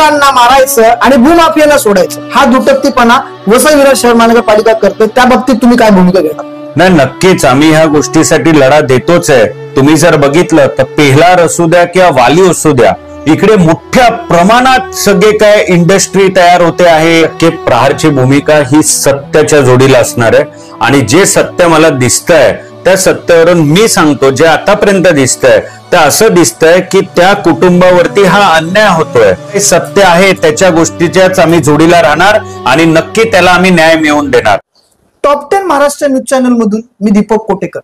मजुरांना मारायचं आणि भूमाफियांना सोडायचं, हा दुटप्पीपणा वसई विरार शहर महानगरपालिका करते. त्या बाबतीत तुम्ही काय भूमिका घेता? नाही, नक्कीच आम्ही ह्या गोष्टीसाठी लढा देतोच आहे. तुम्ही जर बघितलं तर पेहलार असू द्या किंवा वाली असू द्या, इकडे मोठ्या प्रमाणात सगळे काय इंडस्ट्री तयार होते आहे की प्रहारची भूमिका ही सत्याच्या जोडीला असणार आहे. आणि जे सत्य मला दिसतंय त्या सत्यावरून मी सांगतो, जे आतापर्यंत दिसतंय तर असं दिसतंय की त्या कुटुंबावरती हा अन्याय होतोय. हे सत्य आहे, त्याच्या गोष्टीच्याच आम्ही जोडीला राहणार आणि नक्की त्याला आम्ही न्याय मिळवून देणार. टॉप 10 महाराष्ट्र न्यूज चॅनल मधून मी दीपक कोटेकर.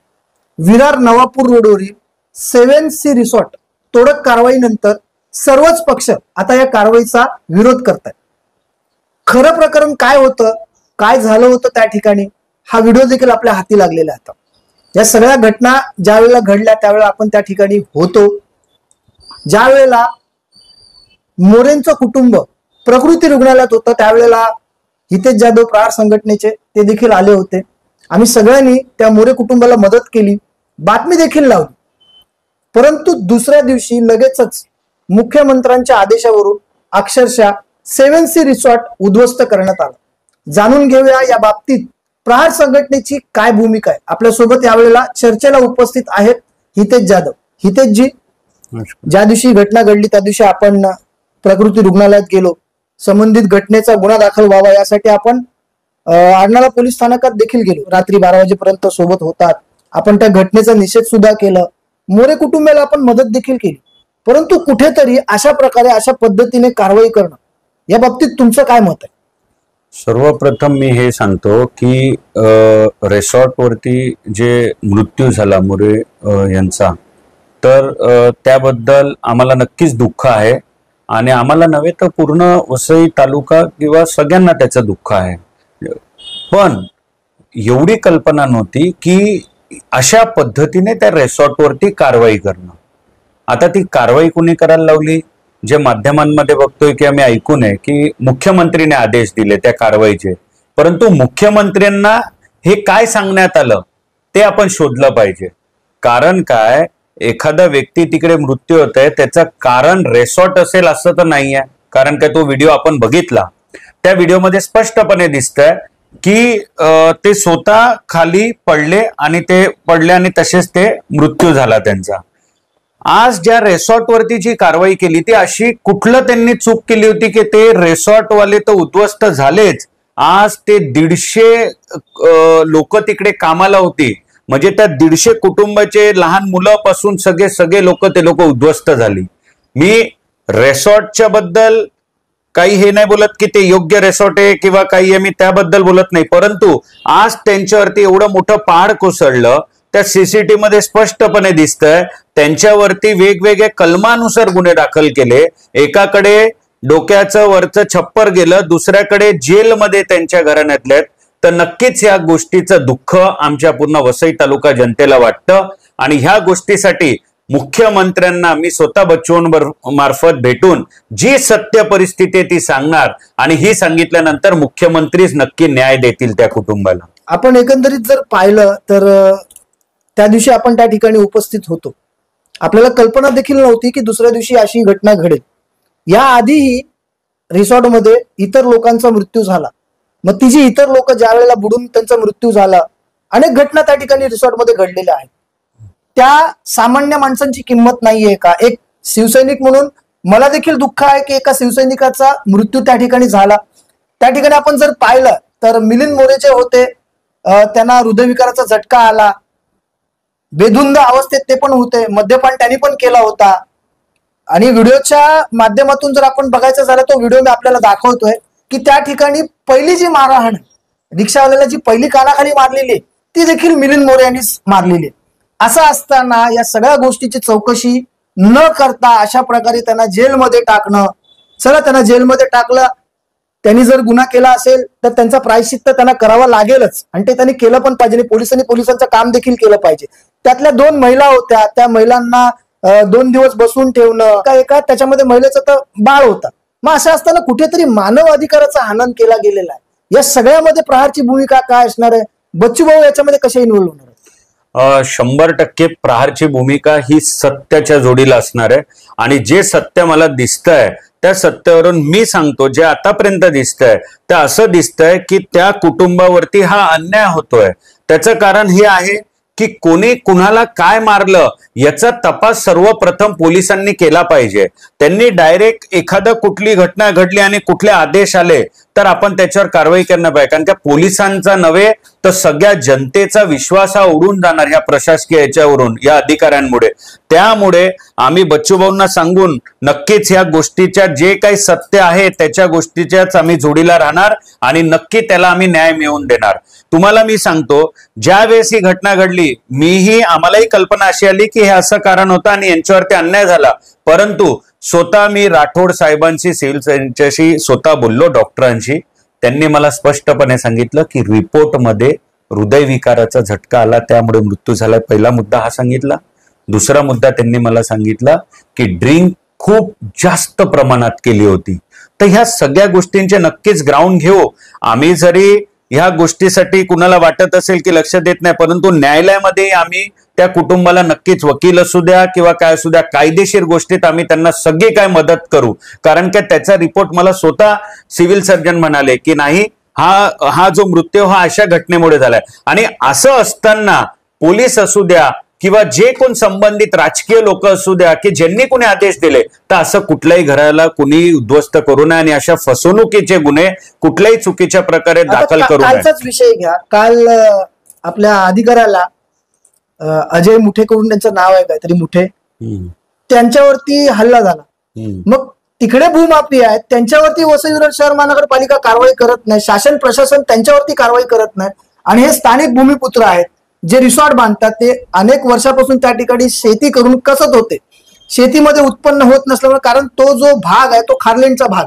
विरार नवापूर रोडवरील 7C रिसॉर्ट तोडक कारवाईनंतर सर्वच पक्ष आता या कारवाईचा विरोध करतायत. खरं प्रकरण काय होतं, काय झालं होतं त्या ठिकाणी, हा व्हिडिओ देखील आपल्या हाती लागलेला आहे. या सगळ्या घटना ज्या वेळेला घडल्या त्यावेळेला आपण त्या ठिकाणी होतो. ज्या वेळेला मोरेंचं कुटुंब प्रकृती रुग्णालयात होतं त्यावेळेला हितेश जाधव प्रहार संघटनेचे ते देखील आले होते. आम्ही सगळ्यांनी त्या मोरे कुटुंबाला मदत केली, बातमी देखील लावली. परंतु दुसऱ्या दिवशी लगेचच मुख्यमंत्र्यांच्या आदेशावरून अक्षरशः 7C रिसॉर्ट उद्ध्वस्त करण्यात आलं. जाणून घेऊया या बाबतीत प्रहार संघटनेची काय भूमिका आहे. आपल्यासोबत यावेळेला चर्चेला उपस्थित आहेत हितेश जाधव. हितेशजी, ज्या दिवशी घटना घडली त्या दिवशी आपण प्रकृती रुग्णालयात गेलो. संबंधित घटनेचा गुन्हा दाखल व्हावा यासाठी आपण आरणाला पोलीस स्थानकात देखील गेलो. रात्री 12 वाजेपर्यंत सोबत होतात. आपण त्या घटनेचा निषेध सुद्धा केलं. मोरे कुटुंबाला आपण मदत देखील केली. परंतु कुठेतरी अशा प्रकारे अशा पद्धतीने कारवाई करणं या बाबतीत तुमचं काय मत आहे? सर्वप्रथम मी हे सांगतो की रिसॉर्ट वरती जे मृत्यू झाला मोरे यांचा, तर त्याबद्दल आम्हाला नक्कीच दुःख आहे. आणि आम्हाला नव्हे तर पूर्ण वसई तालुका किंवा सगळ्यांना त्याचं दुःख आहे. पण एवढी कल्पना नव्हती की अशा पद्धतीने त्या रिसॉर्टवरती कारवाई करणं. आता ती कारवाई कुणी करायला लावली? जे माध्यमांमध्ये बघतोय की आम्ही ऐकून आहे की मुख्यमंत्रीने आदेश दिले त्या कारवाईचे. परंतु मुख्यमंत्र्यांना हे काय सांगण्यात आलं ते आपण शोधलं पाहिजे. कारण काय, एखादा व्यक्ती तिकडे मृत्यू होत आहे त्याचं कारण रिसॉर्ट असेल असं तर नाहीये. कारण काय, तो व्हिडिओ आपण बघितला, त्या व्हिडिओमध्ये स्पष्टपणे दिसतंय की ते स्वतः खाली पडले आणि ते पडले आणि तसेच ते मृत्यू झाला त्यांचा. आज ज्या रिसॉर्ट वरती जी कारवाई केली ती अशी कुठलं त्यांनी चूक केली होती की ते रिसॉर्ट वाले तर उद्ध्वस्त झालेच, आज ते 150 लोक तिकडे कामाला होती. म्हणजे त्या 150 कुटुंबाचे लहान मुलापासून सगळे लोक उद्ध्वस्त झाली. मी रिसॉर्टच्या बद्दल काही हे नाही बोलत की ते योग्य रिसॉर्ट आहे किंवा काही आहे, मी त्याबद्दल बोलत नाही. परंतु आज त्यांच्यावरती एवढं मोठं पहाड कोसळलं, त्या सीसीटीव्ही मध्ये स्पष्टपणे दिसतंय. त्यांच्यावरती वेगवेगळ्या कलमानुसार गुन्हे दाखल केले. एकाकडे डोक्याचं वरचं छप्पर गेलं, दुसऱ्याकडे जेलमध्ये त्यांच्या घराण्यातले. तर नक्कीच या गोष्टीचं दुःख आमच्या पूर्ण वसई तालुका जनतेला वाटतं. आणि ह्या गोष्टीसाठी मुख्यमंत्र्यांना मी स्वतः बच्चूंवर मार्फत भेटून जी सत्य परिस्थिती ती सांगणार आणि ही सांगितल्यानंतर मुख्यमंत्रीच नक्की न्याय देतील त्या कुटुंबाला. आपण एकंदरीत जर पाहिलं तर त्या दिवशी आपण त्या ठिकाणी उपस्थित होतो. आपल्याला कल्पना देखील नव्हती की दुसऱ्या दिवशी अशी घटना घडेल. या आधीही रिसॉर्टमध्ये इतर लोकांचा मृत्यू झाला. मग ती जी इतर लोक ज्या वेळेला बुडून त्यांचा मृत्यू झाला, अनेक घटना त्या ठिकाणी रिसॉर्टमध्ये घडलेल्या आहेत. त्या सामान्य माणसांची किंमत नाहीये का? एक शिवसैनिक म्हणून मला देखील दुःख आहे की एका शिवसैनिकाचा मृत्यू त्या ठिकाणी झाला. त्या ठिकाणी आपण जर पाहिलं तर मिलिंद मोरेचे होते, त्यांना हृदयविकाराचा झटका आला, बेधुंद अवस्थेत ते पण होते, मद्यपान त्यांनी पण केला होता. आणि व्हिडिओच्या माध्यमातून जर आपण बघायचं झालं तो व्हिडिओ मी आपल्याला दाखवतोय की त्या ठिकाणी पहिली जी मारहाण रिक्षावाल्याला जी पहिली कानाखाली मारलेली ती देखील मिलिंद मोरे यांनी मारलेली. असं असताना या सगळ्या गोष्टीची चौकशी न करता अशा प्रकारे त्यांना जेलमध्ये टाकणं, चला त्यांना जेलमध्ये टाकलं, त्यांनी जर गुन्हा केला असेल तर त्यांचा प्रायश्चित्त त्यांना करावा लागेलच आणि ते त्यांनी केलं पण पाहिजे. पोलिसांनी पोलिसांचं काम देखील केलं पाहिजे. त्यातल्या 2 महिला होत्या, त्या महिलांना 2 दिवस बसून ठेवणं, एका त्याच्यामध्ये महिलेचं तर बाळ होता. मग असं असताना कुठेतरी मानव अधिकाराचा हनन केला गेलेला आहे. या सगळ्यामध्ये प्रहारची भूमिका काय असणार आहे? बच्चू भाऊ याच्यामध्ये कसे इन्व्हॉल्व्ह होणार? 100% प्रहारची भूमिका ही सत्याच्या जोडीला असणार आहे. आणि जे सत्य मला दिसतंय त्या सत्यावरून मी सांगतो, जे आतापर्यंत दिसतंय ते असं दिसतंय की त्या कुटुंबावरती हा अन्याय होतोय. त्याचं कारण हे आहे की कोणी कुणाला काय मारलं याचा तपास सर्वप्रथम पोलिसांनी केला पाहिजे. त्यांनी डायरेक्ट एखादं कुठली घटना घडली आणि कुठले आदेश आले तर आपण त्याच्यावर कारवाई करणं पाहिजे. कारण त्या पोलिसांचा नव्हे तर सगळ्या जनतेचा विश्वास हा उडून जाणार ह्या प्रशासकीय याच्यावरून, या अधिकाऱ्यांमुळे. त्यामुळे आम्ही बच्चूभाऊंना सांगून नक्कीच ह्या गोष्टीच्या जे काही सत्य आहे त्याच्या गोष्टीच्याच आम्ही जोडीला राहणार आणि नक्की त्याला आम्ही न्याय मिळवून देणार. तुम्हाला मी सांगतो, ज्या वेळेस ही घटना घडली आम्हालाही कल्पना अशी आली की हे असं कारण होतं आणि यांच्यावरती अन्याय झाला. परंतु स्वतः मी राठोड साहेबांशी, सिव्हिल स्वतः बोललो, डॉक्टरांशी. त्यांनी मला स्पष्टपणे सांगितलं की रिपोर्टमध्ये हृदयविकाराचा झटका आला त्यामुळे मृत्यू झाला. पहिला मुद्दा हा सांगितला. दुसरा मुद्दा त्यांनी मला सांगितला की ड्रिंक खूप जास्त प्रमाणात केली होती. तर ह्या सगळ्या गोष्टींचे नक्कीच ग्राउंड घेऊ. आम्ही जरी ह्या गोष्टीसाठी कुणाला वाटत असेल की लक्ष देत नाही, परंतु न्यायालयामध्ये आम्ही त्या कुटुंबाला नक्कीच वकील असू द्या किंवा काय असू द्या, कायदेशीर गोष्टीत आम्ही त्यांना सगळी काय मदत करू. कारण की त्याचा रिपोर्ट मला स्वतः सिव्हिल सर्जन म्हणाले की नाही, हा जो मृत्यू हा अशा घटनेमुळे झालाय. आणि असं असताना पोलीस असू द्या किंवा जे कोण संबंधित राजकीय लोक असू द्या की ज्यांनी कोणी आदेश दिले, तर असं कुठल्याही घराला कुणी उद्ध्वस्त करू नये आणि अशा फसवणुकीचे गुन्हे कुठल्याही चुकीच्या प्रकारे दाखल करू नये. कालचाच विषय घ्या. काल आपल्या अधिकाऱ्याला अजय मुठे करून त्यांचं नाव आहे काहीतरी मुठे, त्यांच्यावरती हल्ला झाला. मग तिकडे भूमाफिया आहेत, त्यांच्यावरती वसई विरार शहर महानगरपालिका कारवाई करत नाही, शासन प्रशासन त्यांच्यावरती कारवाई करत नाही. आणि हे स्थानिक भूमिपुत्र आहेत जे रिसॉर्ट बांधतात, ते अनेक वर्षापासून त्या ठिकाणी शेती करून कसत होते. शेतीमध्ये उत्पन्न होत नसल्यामुळे, कारण तो जो भाग आहे तो खारलेंचा भाग,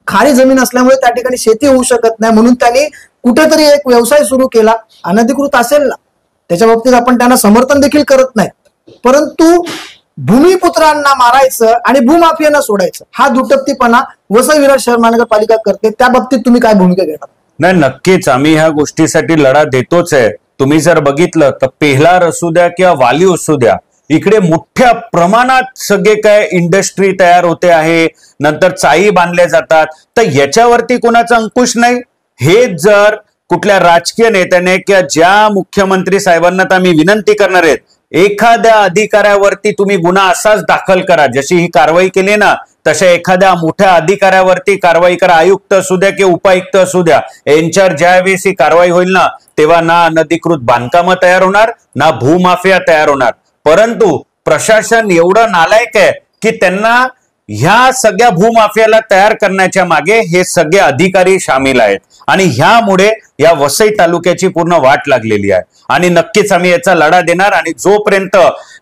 खारी जमीन असल्यामुळे त्या ठिकाणी शेती होऊ शकत नाही. म्हणून त्यांनी कुठेतरी एक व्यवसाय सुरू केला, अनधिकृत असेल ना, त्याच्या बाबतीत आपण त्यांना समर्थन देखील करत नाही. परंतु भूमिपुत्रांना मारायचं आणि भूमाफियांना सोडायचं हा दुटप्पीपणा वसई विरार शहर महानगरपालिका करते. त्या बाबतीत तुम्ही काय भूमिका घेणार? नाही, नक्कीच आम्ही ह्या गोष्टीसाठी लढा देतोच आहे. तुम्ही जर बघितलं तर पेहलार असू द्या किंवा वाली असू द्या, इकडे मोठ्या प्रमाणात सगळे काय इंडस्ट्री तयार होते आहे, नंतर चाई बांधल्या जातात. तर याच्यावरती कोणाचा अंकुश नाही. हे जर कुठल्या राजकीय नेत्याने किंवा ज्या मुख्यमंत्री साहेबांना तर आम्ही विनंती करणार आहेत, एखाद्या अधिकाऱ्यावरती तुम्ही गुन्हा असाच दाखल करा, जशी ही कारवाई केली ना तशा एखाद्या मोठ्या अधिकाऱ्यावरती कारवाई करा. आयुक्त असू द्या किंवा उपायुक्त असू द्या, यांच्यावर ज्यावेळेस ही कारवाई होईल ना तेव्हा ना अनधिकृत बांधकामं तयार होणार ना भूमाफिया तयार होणार. परंतु प्रशासन एवढं नालायक आहे की त्यांना ह्या सगळ्या भूमाफियाला तयार करण्याच्या मागे हे सगळे अधिकारी सामील आहेत. आणि ह्यामुळे या वसई तालुक्याची पूर्ण वाट लागलेली आहे. आणि नक्कीच आम्ही याचा लढा देणार. आणि जोपर्यंत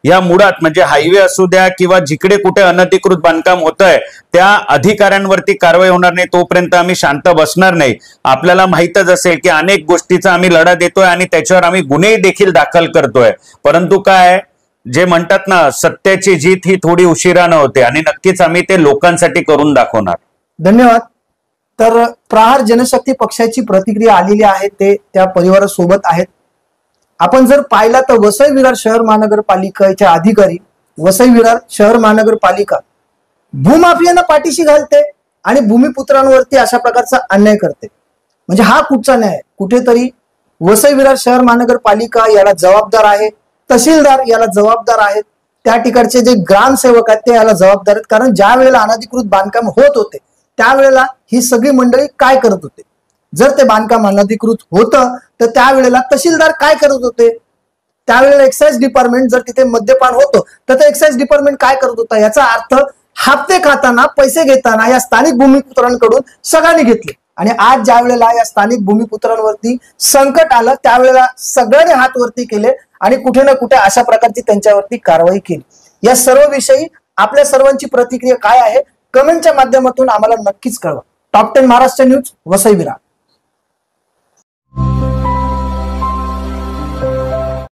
या मुळात म्हणजे हायवे असू द्या किंवा जिकडे कुठे अनधिकृत बांधकाम होत आहे त्या अधिकाऱ्यांवरती कारवाई होणार नाही तोपर्यंत आम्ही शांत बसणार नाही. आपल्याला माहितच असेल की अनेक गोष्टीचा आम्ही लढा देतोय आणि त्याच्यावर आम्ही गुन्हे देखील दाखल करतोय. परंतु काय, जे म्हणतात ना, सत्याची जीत ही थोडी उशिरानं होते आणि नक्कीच आम्ही ते लोकांसाठी करून दाखवणार. धन्यवाद. तर प्रहार जनशक्ती पक्षाची प्रतिक्रिया आलेली आहे, ते त्या परिवारासोबत आहेत. आपण जर पाहिला तर वसई विरार शहर महानगरपालिकेचे अधिकारी, वसई विरार शहर महानगरपालिका भूमाफियांना पाठीशी घालते आणि भूमिपुत्रांवरती अशा प्रकारचा अन्याय करते. म्हणजे हा कुठचा न्याय? कुठेतरी वसई विरार शहर महानगरपालिका याला जबाबदार आहे, तहसीलदार याला जबाबदार आहेत, त्या ठिकाणचे जे ग्रामसेवक आहेत ते याला जबाबदार आहेत. कारण ज्या वेळेला अनधिकृत बांधकाम होत होते त्यावेळेला ही सगळी मंडळी काय करत होते? जर ते बांधकाम अनधिकृत होतं तर त्यावेळेला तहसीलदार काय करत होते? त्यावेळेला एक्साइज डिपार्टमेंट, जर तिथे मद्यपान होतं तर ते एक्साइज डिपार्टमेंट काय करत होता? याचा अर्थ हप्ते खाताना, पैसे घेताना या स्थानिक भूमिपुत्रांकडून सगळ्यांनी घेतले. आणि आज ज्या वेळेला या स्थानिक भूमिपुत्रांवरती संकट आलं त्यावेळेला सगळ्यांनी हात वरती केले आणि कुठे ना कुठे अशा प्रकारची त्यांच्यावरती कारवाई केली. या सर्व विषयी आपल्या सर्वांची प्रतिक्रिया काय आहे कमेंटच्या माध्यमातून आम्हाला नक्कीच कळवा. Top 10 Maharashtra news, Vasai Virar.